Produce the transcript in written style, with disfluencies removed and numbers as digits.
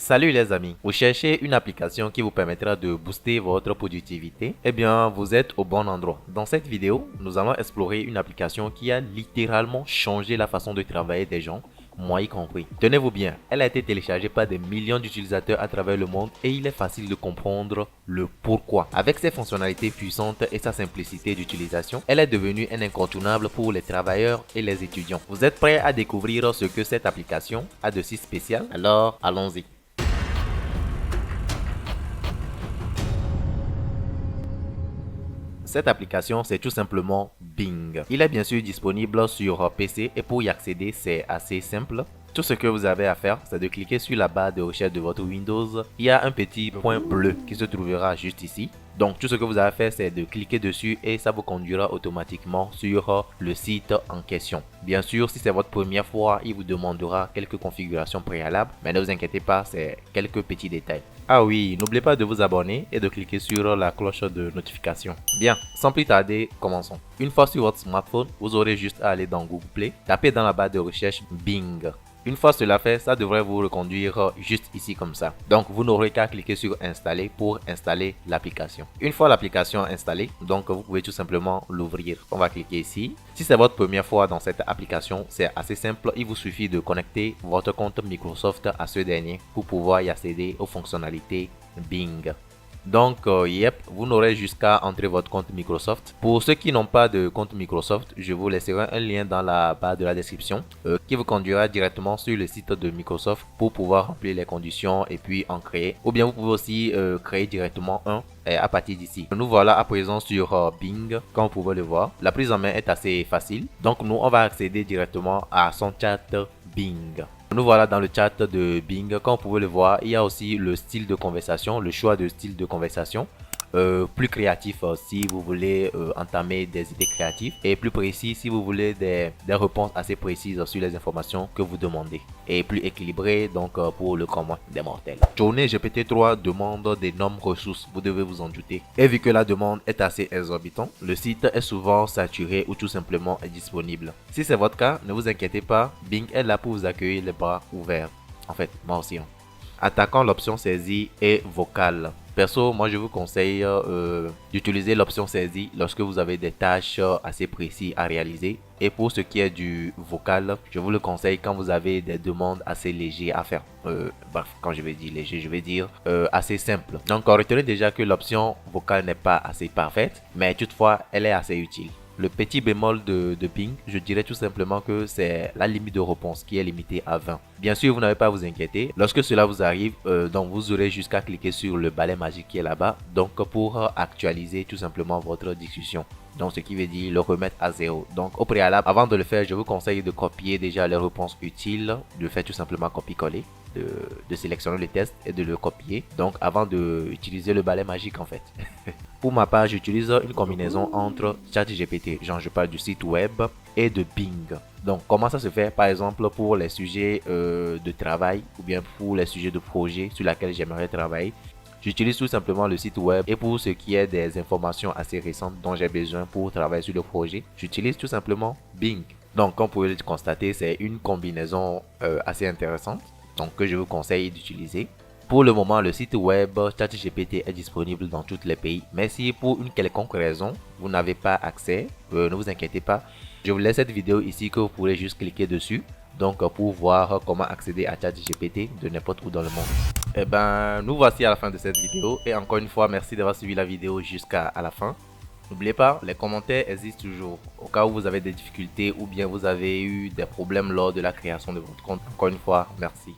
Salut les amis, vous cherchez une application qui vous permettra de booster votre productivité? Eh bien, vous êtes au bon endroit. Dans cette vidéo, nous allons explorer une application qui a littéralement changé la façon de travailler des gens, moi y compris. Tenez-vous bien, elle a été téléchargée par des millions d'utilisateurs à travers le monde et il est facile de comprendre le pourquoi. Avec ses fonctionnalités puissantes et sa simplicité d'utilisation, elle est devenue un incontournable pour les travailleurs et les étudiants. Vous êtes prêts à découvrir ce que cette application a de si spécial? Alors, allons-y. Cette application, c'est tout simplement Bing. Il est bien sûr disponible sur PC et pour y accéder, c'est assez simple. Tout ce que vous avez à faire, c'est de cliquer sur la barre de recherche de votre Windows. Il y a un petit point bleu qui se trouvera juste ici. Donc tout ce que vous avez à faire, c'est de cliquer dessus et ça vous conduira automatiquement sur le site en question. Bien sûr, si c'est votre première fois, il vous demandera quelques configurations préalables, mais ne vous inquiétez pas, c'est quelques petits détails. Ah oui, n'oubliez pas de vous abonner et de cliquer sur la cloche de notification. Bien, sans plus tarder, commençons. Une fois sur votre smartphone, vous aurez juste à aller dans Google Play, taper dans la barre de recherche Bing. Une fois cela fait, ça devrait vous reconduire juste ici comme ça. Donc vous n'aurez qu'à cliquer sur installer pour installer l'application. Une fois l'application installée, donc vous pouvez tout simplement l'ouvrir. On va cliquer ici. Si c'est votre première fois dans cette application, c'est assez simple. Il vous suffit de connecter votre compte Microsoft à ce dernier pour pouvoir y accéder aux fonctionnalités Bing. Donc, vous n'aurez jusqu'à entrer votre compte Microsoft. Pour ceux qui n'ont pas de compte Microsoft, je vous laisserai un lien dans la barre de la description qui vous conduira directement sur le site de Microsoft pour pouvoir remplir les conditions et puis en créer. Ou bien vous pouvez aussi créer directement un à partir d'ici. Nous voilà à présent sur Bing, comme vous pouvez le voir. La prise en main est assez facile. Donc, nous, on va accéder directement à son chat Bing. Nous voilà dans le chat de Bing. Comme vous pouvez le voir, il y a aussi le style de conversation, le choix de style de conversation. Plus créatif si vous voulez entamer des idées créatives et plus précis si vous voulez des réponses assez précises sur les informations que vous demandez et plus équilibré donc pour le commun des mortels. Journée GPT-3 demande d'énormes ressources, vous devez vous en douter, et vu que la demande est assez exorbitante, le site est souvent saturé ou tout simplement indisponible. Si c'est votre cas, ne vous inquiétez pas, Bing est là pour vous accueillir les bras ouverts. En fait, moi aussi. Attaquant l'option saisie et vocale. Perso, moi je vous conseille d'utiliser l'option saisie lorsque vous avez des tâches assez précises à réaliser. Et pour ce qui est du vocal, je vous le conseille quand vous avez des demandes assez légères à faire. Bref, quand je vais dire léger, je vais dire assez simple. Donc retenez déjà que l'option vocale n'est pas assez parfaite, mais toutefois elle est assez utile. Le petit bémol de Bing, je dirais tout simplement que c'est la limite de réponse qui est limitée à 20. Bien sûr, vous n'avez pas à vous inquiéter. Lorsque cela vous arrive, donc vous aurez jusqu'à cliquer sur le balai magique qui est là-bas. Donc pour actualiser tout simplement votre discussion. Donc ce qui veut dire le remettre à zéro. Donc au préalable, avant de le faire, je vous conseille de copier déjà les réponses utiles, de faire tout simplement copier-coller, de sélectionner le test et de le copier. Donc avant d'utiliser le balai magique en fait. Pour ma part, j'utilise une combinaison entre ChatGPT, genre je parle du site web, et de Bing. Donc comment ça se fait? Par exemple pour les sujets de travail ou bien pour les sujets de projet sur lesquels j'aimerais travailler. J'utilise tout simplement le site web et pour ce qui est des informations assez récentes dont j'ai besoin pour travailler sur le projet, j'utilise tout simplement Bing. Donc comme vous pouvez le constater, c'est une combinaison assez intéressante donc, que je vous conseille d'utiliser. Pour le moment, le site web ChatGPT est disponible dans tous les pays. Mais si pour une quelconque raison, vous n'avez pas accès, ne vous inquiétez pas. Je vous laisse cette vidéo ici que vous pourrez juste cliquer dessus. Donc pour voir comment accéder à ChatGPT de n'importe où dans le monde. Et ben, nous voici à la fin de cette vidéo. Et encore une fois, merci d'avoir suivi la vidéo jusqu'à la fin. N'oubliez pas, les commentaires existent toujours. Au cas où vous avez des difficultés ou bien vous avez eu des problèmes lors de la création de votre compte. Encore une fois, merci.